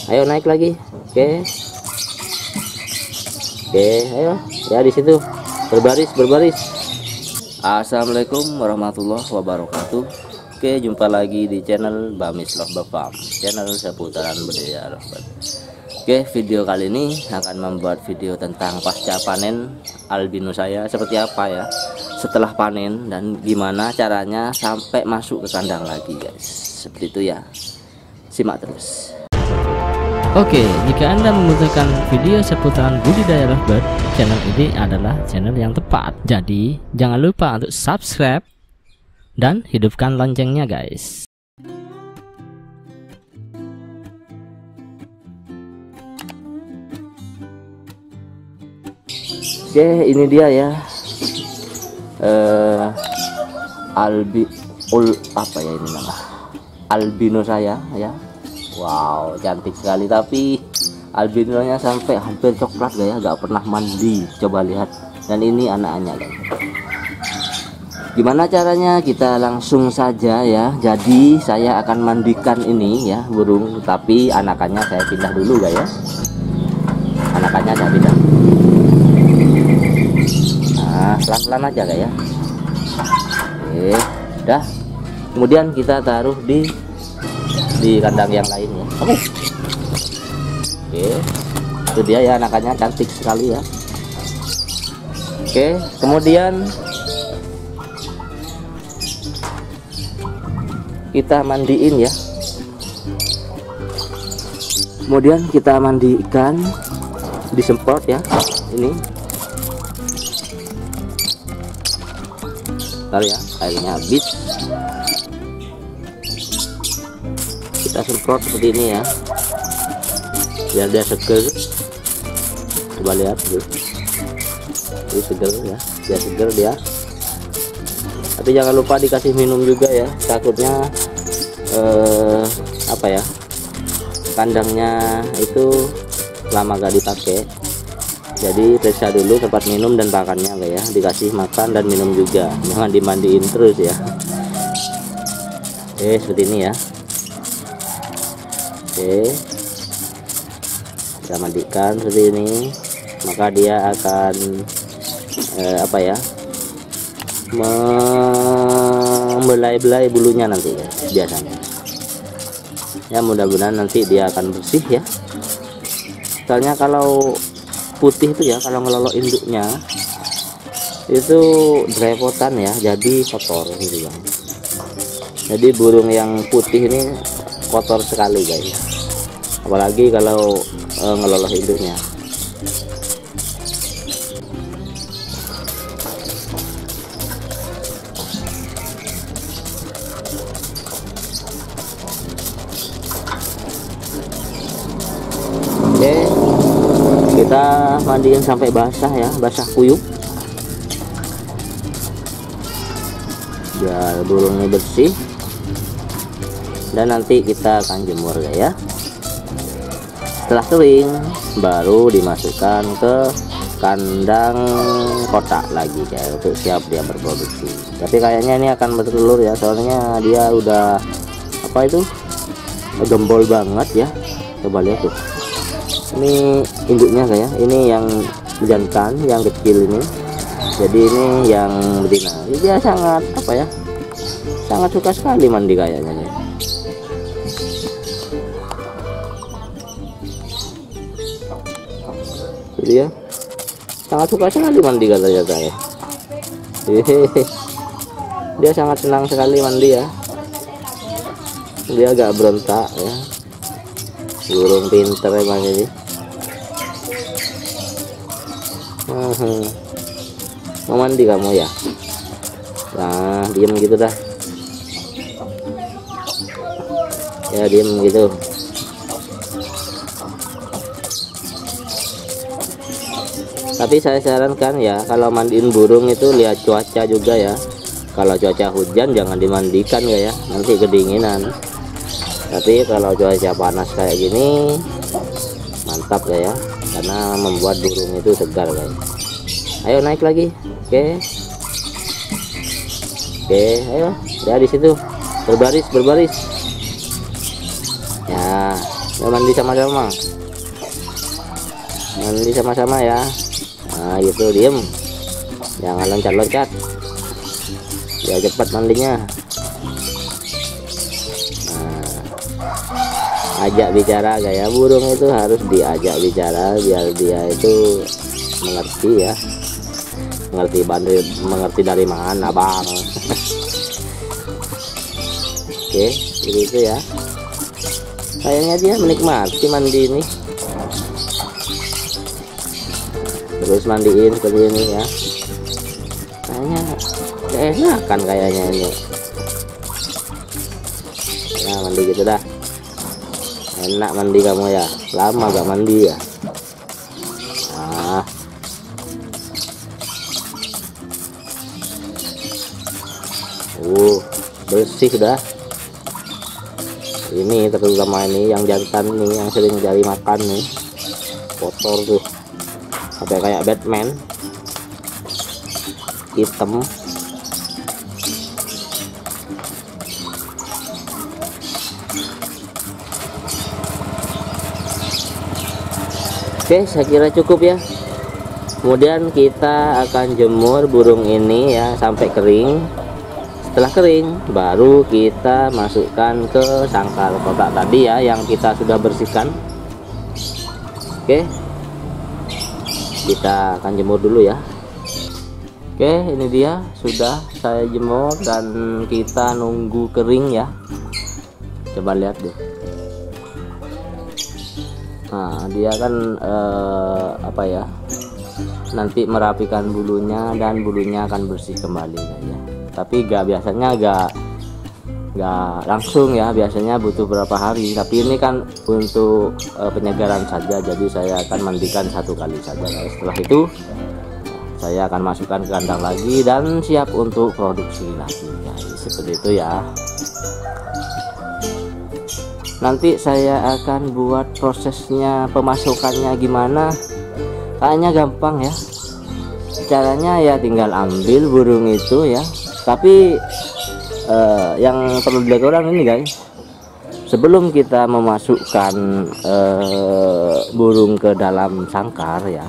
Ayo naik lagi. Oke. Oke, ayo. Ya di situ. Berbaris. Assalamualaikum warahmatullahi wabarakatuh. Oke, jumpa lagi di channel Bamis Lovebird Farm, channel seputaran budidaya lovebird. Oke, video kali ini akan membuat video tentang pasca panen albino saya seperti apa ya setelah panen, dan gimana caranya sampai masuk ke kandang lagi guys. Seperti itu ya, simak terus. Oke, jika Anda membutuhkan video seputaran budidaya lovebird, channel ini adalah channel yang tepat. Jadi jangan lupa untuk subscribe dan hidupkan loncengnya guys. Oke, ini dia ya, apa ya ini nama albino saya ya. Wow, cantik sekali, tapi albinonya sampai hampir coklat ya, gak pernah mandi. Coba lihat, dan ini anak-anaknya guys. Gimana caranya? Kita langsung saja ya. Jadi saya akan mandikan ini ya burung, tapi anakannya saya pindah dulu guys ya. Anakannya saya pindah. Nah, pelan-pelan aja guys ya. Oke, udah. Kemudian kita taruh di kandang yang lain ya. Oke, itu dia ya, anakannya cantik sekali ya. Oke, kemudian kita mandiin ya. Kemudian kita mandikan, disemprot ya. Ini bentar ya, airnya habis. Kita semprot seperti ini ya, biar dia seger. Coba lihat tuh, ini seger ya, dia seger dia. Tapi jangan lupa dikasih minum juga ya, takutnya apa ya, kandangnya itu lama gak dipakai. Jadi periksa dulu tempat minum dan pakannya enggak ya, dikasih makan dan minum juga, jangan dimandiin terus ya. Oke, seperti ini ya. Oke, kita mandikan seperti ini, maka dia akan apa ya, membelai-belai bulunya nanti ya, biasanya ya. Mudah-mudahan nanti dia akan bersih ya. Soalnya kalau putih itu ya, kalau ngelolok induknya itu drepotan ya, jadi kotor gitu ya. Jadi burung yang putih ini kotor sekali guys, apalagi kalau ngeloloh induknya. Oke, kita mandiin sampai basah ya, basah kuyup, biar burungnya bersih. Dan nanti kita akan jemur ya. Setelah kering baru dimasukkan ke kandang kotak lagi ya, untuk siap dia berproduksi. Tapi kayaknya ini akan bertelur ya, soalnya dia udah apa itu, gembol banget ya. Coba lihat tuh, ini induknya kayak ini yang jantan, yang kecil ini. Jadi ini yang betina. Dia sangat apa ya, sangat suka sekali mandi kayaknya nih. Dia sangat suka sekali mandi katanya saya. Dia sangat senang sekali mandi ya. Dia agak berontak ya. Burung pinter emang ini. Mau mandi kamu ya? Nah, diem gitu dah. Ya diem gitu. Tapi saya sarankan ya, kalau mandiin burung itu lihat cuaca juga ya. Kalau cuaca hujan jangan dimandikan ya, nanti kedinginan. Tapi kalau cuaca panas kayak gini mantap ya, karena membuat burung itu segar guys. Ayo naik lagi. Oke, ayo ya di situ, berbaris ya. Ya, mandi sama-sama, mandi sama-sama ya. Nah gitu, diem, jangan loncat-loncat, ya cepat mandinya. Nah, ajak bicara, gaya burung itu harus diajak bicara biar dia itu mengerti ya, mengerti dari mana bang. Oke, begitu ya. Kayaknya dia menikmati mandi ini. Terus mandiin seperti ini ya. Kayaknya keenakan kayaknya ini. Nah, mandi gitu dah. Enak mandi kamu ya. Lama gak mandi ya. Nah. Bersih dah. Ini terutama ini yang jantan nih, yang sering cari makan nih, kotor tuh sampai kayak Batman, hitam. Oke, saya kira cukup ya. Kemudian kita akan jemur burung ini ya sampai kering. Setelah kering baru kita masukkan ke sangkar kotak tadi ya, yang kita sudah bersihkan. Oke, kita akan jemur dulu ya. Oke, ini dia sudah saya jemur dan kita nunggu kering ya. Coba lihat deh. Nah, dia kan apa ya, nanti merapikan bulunya dan bulunya akan bersih kembali ya. Tapi biasanya gak langsung ya, biasanya butuh berapa hari. Tapi ini kan untuk penyegaran saja, jadi saya akan mandikan 1 kali saja. Setelah itu saya akan masukkan ke kandang lagi dan siap untuk produksi lagi guys. Seperti itu ya. Nanti saya akan buat prosesnya, pemasukannya gimana. Kayaknya gampang ya. Caranya ya tinggal ambil burung itu ya. Tapi yang perlu dilihat orang ini guys, sebelum kita memasukkan burung ke dalam sangkar ya,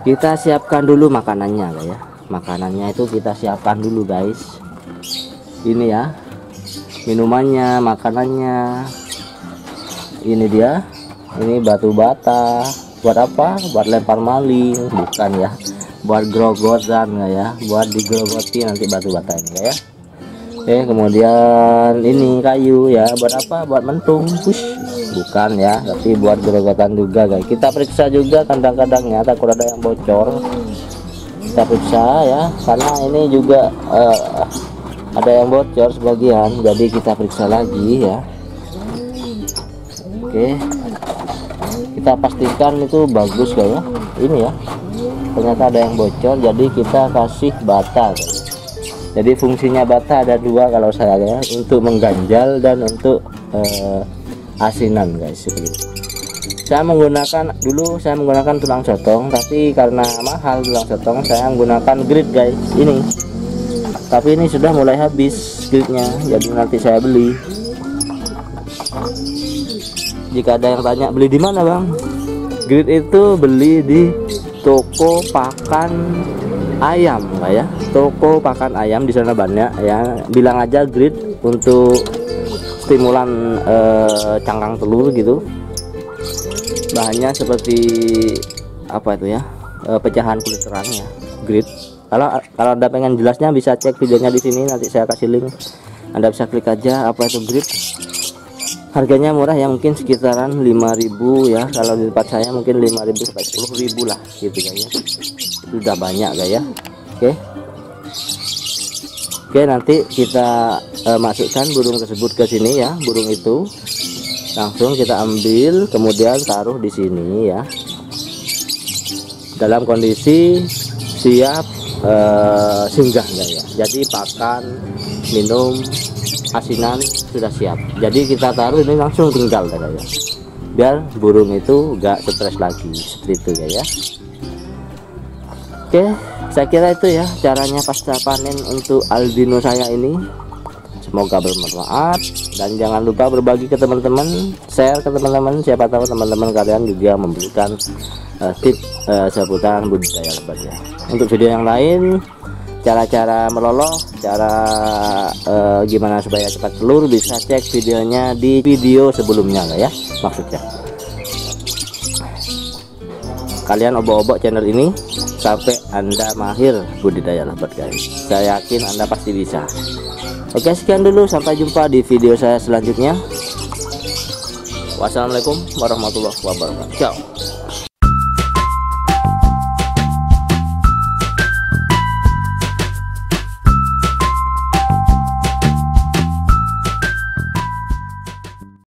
kita siapkan dulu makanannya guys ya. Makanannya itu kita siapkan dulu guys. Ini ya, minumannya, makanannya. Ini dia, ini batu bata. Buat apa? Buat lempar maling, bukan ya, buat grogotan ya, buat digrogoti nanti batu bata ini ya. Oke, kemudian ini kayu ya, buat apa? Buat mentung, push, bukan ya, tapi buat grogotan juga guys. Kita periksa juga kandang-kandangnya, takut ada yang bocor. Kita periksa ya, karena ini juga ada yang bocor sebagian, jadi kita periksa lagi ya. Oke, kita pastikan itu bagus guys ya. Ini ya, ternyata ada yang bocor, jadi kita kasih bata guys. Jadi fungsinya bata ada 2 kalau saya ya, untuk mengganjal dan untuk asinan guys. Saya menggunakan tulang sotong, tapi karena mahal tulang sotong saya menggunakan grid guys ini. Tapi ini sudah mulai habis gridnya, jadi nanti saya beli. Jika ada yang tanya beli di mana bang, grid itu beli di toko pakan ayam lah ya, toko pakan ayam di sana banyak ya. Bilang aja grid untuk stimulan cangkang telur gitu. Bahannya seperti apa itu ya, pecahan kulit kerang ya, grid. Kalau Anda pengen jelasnya bisa cek videonya di sini, nanti saya kasih link. Anda bisa klik aja apa itu grid. Harganya murah ya, mungkin sekitaran 5.000 ya. Kalau di tempat saya mungkin 5.000 sampai 10.000 lah gitu kayaknya. Sudah banyak guys ya. Oke, nanti kita masukkan burung tersebut ke sini ya. Burung itu langsung kita ambil, kemudian taruh di sini ya, dalam kondisi siap singgah guys ya. Jadi pakan, minum, asinan sudah siap. Jadi kita taruh ini langsung tinggal guys ya, biar burung itu gak stres lagi, seperti itu guys ya. Oke, saya kira itu ya caranya pasca panen untuk albino saya ini. semoga bermanfaat, dan jangan lupa berbagi ke teman-teman, share ke teman-teman, siapa tahu teman-teman kalian juga memberikan tips seputaran budidaya lebat ya. Untuk video yang lain, cara-cara meloloh, cara gimana supaya cepat telur, bisa cek videonya di video sebelumnya lah ya. Maksudnya kalian obok-obok channel ini sampai Anda mahir budidaya lebat guys. Saya yakin Anda pasti bisa. Oke, sekian dulu, sampai jumpa di video saya selanjutnya. Wassalamualaikum warahmatullahi wabarakatuh. Ciao.